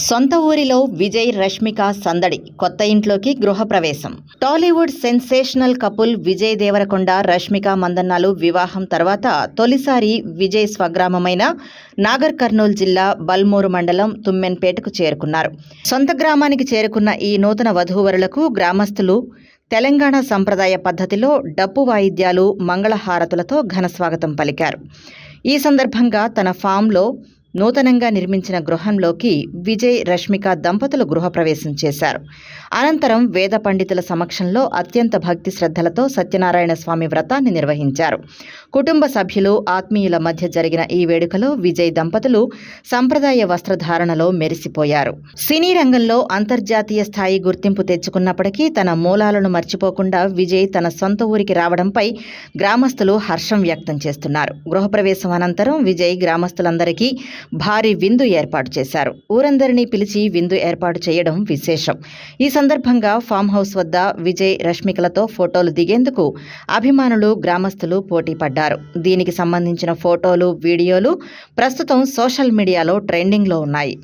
సొంత ఊరిలో విజయ్ రష్మిక సందడి, కొత్త ఇంట్లోకి గృహప్రవేశం. టాలీవుడ్ సెన్సేషనల్ కపుల్ విజయ్ దేవరకొండ, రష్మిక మందన్నాలు వివాహం తర్వాత తొలిసారి విజయ్ స్వగ్రామమైన నాగర్ కర్నూల్ జిల్లా బల్మూరు మండలం తుమ్మెన్పేటకు చేరుకున్నారు. సొంత గ్రామానికి చేరుకున్న ఈ నూతన వధూవరులకు గ్రామస్తులు తెలంగాణ సంప్రదాయ పద్ధతిలో డప్పు వాయిద్యాలు, మంగళహారతులతో ఘనస్వాగతం పలికారు. ఈ సందర్భంగా తన ఫామ్లో నూతనంగా నిర్మించిన గృహంలోకి విజయ్, రష్మిక దంపతులు గృహప్రవేశం చేశారు. అనంతరం వేద పండితుల సమక్షంలో అత్యంత భక్తి శ్రద్ధలతో సత్యనారాయణ స్వామి వ్రతాన్ని నిర్వహించారు. కుటుంబ సభ్యులు, ఆత్మీయుల మధ్య జరిగిన ఈ వేడుకలో విజయ్ దంపతులు సంప్రదాయ వస్త్రధారణలో మెరిసిపోయారు. సినీ రంగంలో అంతర్జాతీయ స్థాయి గుర్తింపు తెచ్చుకున్నప్పటికీ తన మూలాలను మర్చిపోకుండా విజయ్ తన సొంత ఊరికి రావడంపై గ్రామస్తులు హర్షం వ్యక్తం చేస్తున్నారు. గృహప్రవేశం అనంతరం విజయ్ గ్రామస్తులందరికీ భారీ విందు ఏర్పాటు చేశారు. ఊరందరినీ పిలిచి విందు ఏర్పాటు చేయడం విశేషం. ఈ సందర్భంగా ఫామ్ హౌస్ వద్ద విజయ్, రష్మికలతో ఫోటోలు దిగేందుకు అభిమానులు, గ్రామస్తులు పోటీ పడ్డారు. దీనికి సంబంధించిన ఫోటోలు, వీడియోలు ప్రస్తుతం సోషల్ మీడియాలో ట్రెండింగ్లో ఉన్నాయి.